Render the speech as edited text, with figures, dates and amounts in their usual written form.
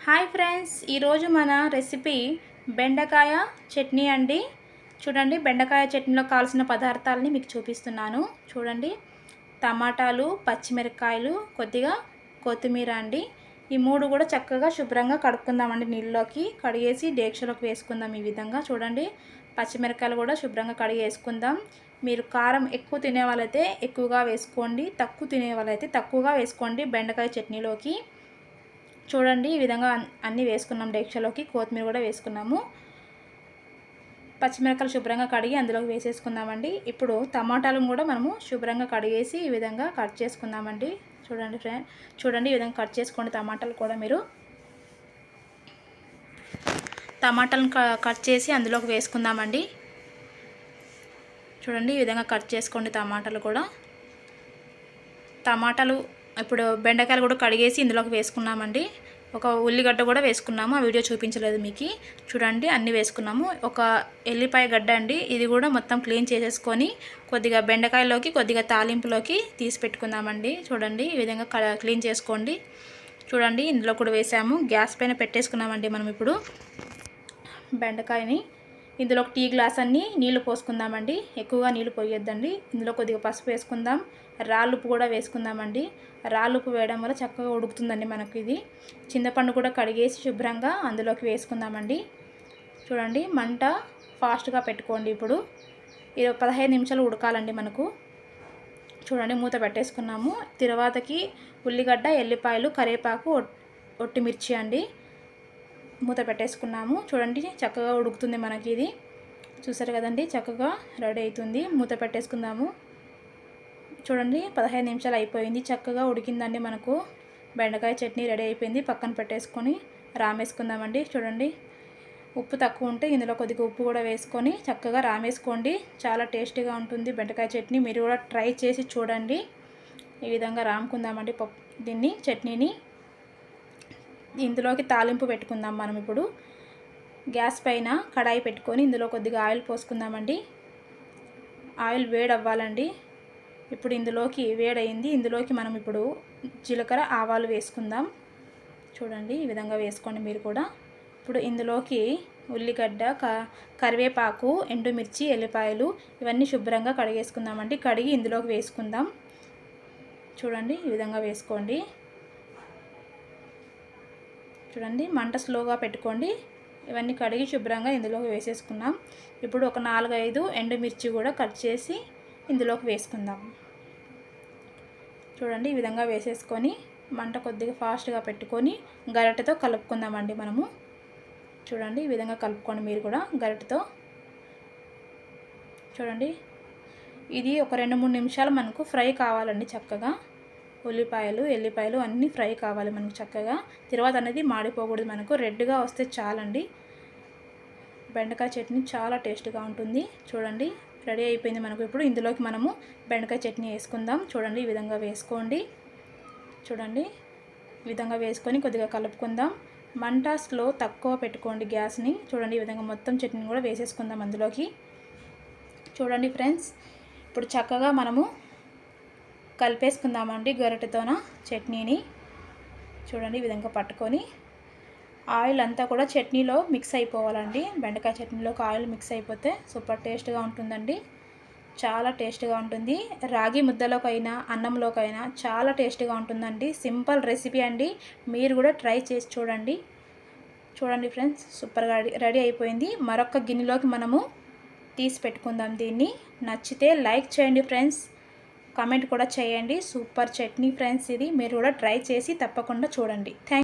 Hi friends, ఈరోజు మన recipe బెండకాయ చట్నీ అండి. చూడండి, బెండకాయ చట్నీలో కావాల్సిన పదార్థాలని మీకు చూపిస్తున్నాను. చూడండి, టమాటాలు, పచ్చిమిరపకాయలు, కొద్దిగా కొత్తిమీర అండి. ఈ మూడు కూడా చక్కగా శుభ్రంగా కడుక్కుందామండి. నీళ్ళలోకి కడిగేసి డేక్షలోకి వేసుకుందాం. ఈ విధంగా చూడండి, పచ్చిమిరపకాయలు కూడా శుభ్రంగా కడిగి వేసుకుందాం. మీరు కారం ఎక్కువ తినే వాళ్ళైతే ఎక్కువగా వేసుకోండి, తక్కువ తినే వాళ్ళైతే తక్కువగా వేసుకోండి బెండకాయ చట్నీలోకి. చూడండి, ఈ విధంగా అన్నీ వేసుకున్నాం. డేక్షలోకి కొత్తిమీర కూడా వేసుకున్నాము. పచ్చిమిరపకాయలు శుభ్రంగా కడిగి అందులోకి వేసేసుకుందామండి. ఇప్పుడు టమాటాలను కూడా మనము శుభ్రంగా కడిగేసి ఈ విధంగా కట్ చేసుకుందామండి. చూడండి, ఈ విధంగా కట్ చేసుకోండి. టమాటాలు కూడా మీరు టమాటాలను కట్ చేసి అందులోకి వేసుకుందామండి. చూడండి, ఈ విధంగా కట్ చేసుకోండి. టమాటాలు ఇప్పుడు బెండకాయలు కూడా కడిగేసి ఇందులోకి వేసుకున్నామండి. ఒక ఉల్లిగడ్డ కూడా వేసుకున్నాము, ఆ వీడియో చూపించలేదు మీకు. చూడండి, అన్నీ వేసుకున్నాము. ఒక ఎల్లిపాయ గడ్డ అండి, ఇది కూడా మొత్తం క్లీన్ చేసేసుకొని కొద్దిగా బెండకాయలోకి కొద్దిగా తాలింపులోకి తీసి పెట్టుకుందామండి. చూడండి, ఈ విధంగా క్లీన్ చేసుకోండి. చూడండి, ఇందులో కూడా వేసాము. గ్యాస్ పైన పెట్టేసుకున్నామండి. మనం ఇప్పుడు బెండకాయని ఇందులో ఒక టీ గ్లాస్ అన్నీ నీళ్లు పోసుకుందామండి. ఎక్కువగా నీళ్లు పోయొద్దండి. ఇందులో కొద్దిగా పసుపు వేసుకుందాం. రాళ్ళుప్పు కూడా వేసుకుందామండి. రాళ్ళుప్పు వేయడం వల్ల చక్కగా ఉడుకుతుందండి మనకు ఇది. చింతపండు కూడా కడిగేసి శుభ్రంగా అందులోకి వేసుకుందామండి. చూడండి, మంట ఫాస్ట్గా పెట్టుకోండి. ఇప్పుడు 15 నిమిషాలు ఉడకాలండి మనకు. చూడండి, మూత పెట్టేసుకున్నాము. తర్వాతకి ఉల్లిగడ్డ, ఎల్లిపాయలు, కరివేపాకు, ఒట్టిమిర్చి అండి మూత పెట్టేసుకున్నాము. చూడండి, చక్కగా ఉడుకుతుంది మనకి ఇది. చూసారు కదండి, చక్కగా రెడీ అవుతుంది. మూత పెట్టేసుకుందాము. చూడండి, 15 నిమిషాలు అయిపోయింది. చక్కగా ఉడికిందండి మనకు. బెండకాయ చట్నీ రెడీ అయిపోయింది. పక్కన పెట్టేసుకొని రామేసుకుందామండి. చూడండి, ఉప్పు తక్కువ ఉంటే ఇందులో కొద్దిగా ఉప్పు కూడా వేసుకొని చక్కగా రామేసుకోండి. చాలా టేస్టీగా ఉంటుంది బెండకాయ చట్నీ. మీరు కూడా ట్రై చేసి చూడండి. ఈ విధంగా రాముకుందామండి దీన్ని చట్నీని. ఇందులోకి తాలింపు పెట్టుకుందాం. మనం ఇప్పుడు గ్యాస్ పైన కడాయి పెట్టుకొని ఇందులో కొద్దిగా ఆయిల్ పోసుకుందామండి. ఆయిల్ వేడి అవ్వాలండి. ఇప్పుడు ఇందులోకి వేడయింది. ఇందులోకి మనం ఇప్పుడు జీలకర్ర, ఆవాలు వేసుకుందాం. చూడండి, ఈ విధంగా వేసుకోండి మీరు కూడా. ఇప్పుడు ఇందులోకి ఉల్లిగడ్డ, కరివేపాకు, ఎండుమిర్చి, ఎల్లిపాయలు ఇవన్నీ శుభ్రంగా కడిగేసుకుందామండి. కడిగి ఇందులోకి వేసుకుందాం. చూడండి, ఈ విధంగా వేసుకోండి. చూడండి, మంట స్లోగా పెట్టుకోండి. ఇవన్నీ కడిగి శుభ్రంగా ఇందులోకి వేసేసుకున్నాం. ఇప్పుడు ఒక 4-5 ఎండుమిర్చి కూడా కట్ చేసి ఇందులోకి వేసుకుందాం. చూడండి, ఈ విధంగా వేసేసుకొని మంట కొద్దిగా ఫాస్ట్గా పెట్టుకొని గరిటెతో కలుపుకుందామండి మనము. చూడండి, ఈ విధంగా కలుపుకోండి మీరు కూడా గరిటెతో. చూడండి, ఇది ఒక 2-3 నిమిషాలు మనకు ఫ్రై కావాలండి. చక్కగా ఉల్లిపాయలు, ఎల్లిపాయలు అన్నీ ఫ్రై కావాలి మనకు చక్కగా. తర్వాత అనేది మాడిపోకూడదు. మనకు రెడ్గా వస్తే చాలండి. బెండకాయ చట్నీ చాలా టేస్ట్గా ఉంటుంది. చూడండి, రెడీ అయిపోయింది మనకు. ఇప్పుడు ఇందులోకి మనము బెండకాయ చట్నీ వేసుకుందాం. చూడండి, ఈ విధంగా వేసుకోండి. చూడండి, ఈ విధంగా వేసుకొని కొద్దిగా కలుపుకుందాం. మంట స్లో తక్కువ పెట్టుకోండి గ్యాస్ని. చూడండి, ఈ విధంగా మొత్తం చట్నీని కూడా వేసేసుకుందాం అందులోకి. చూడండి ఫ్రెండ్స్, ఇప్పుడు చక్కగా మనము కలిపేసుకుందామండి గరిటెతోన చట్నీని. చూడండి, ఈ విధంగా పట్టుకొని ఆయిల్ అంతా కూడా చట్నీలో మిక్స్ అయిపోవాలండి. బెండకాయ చట్నీలోకి ఆయిల్ మిక్స్ అయిపోతే సూపర్ టేస్ట్గా ఉంటుందండి. చాలా టేస్ట్గా ఉంటుంది. రాగి ముద్దలోకైనా అన్నంలోకైనా చాలా టేస్ట్గా ఉంటుందండి. సింపుల్ రెసిపీ అండి. మీరు కూడా ట్రై చేసి చూడండి. చూడండి ఫ్రెండ్స్, సూపర్గా రెడీ అయిపోయింది. మరొక గిన్నెలోకి మనము తీసి పెట్టుకుందాం దీన్ని. నచ్చితే లైక్ చేయండి ఫ్రెండ్స్, కామెంట్ కూడా చేయండి. సూపర్ చట్నీ ఫ్రెండ్స్ ఇది. మీరు కూడా ట్రై చేసి తప్పకుండా చూడండి.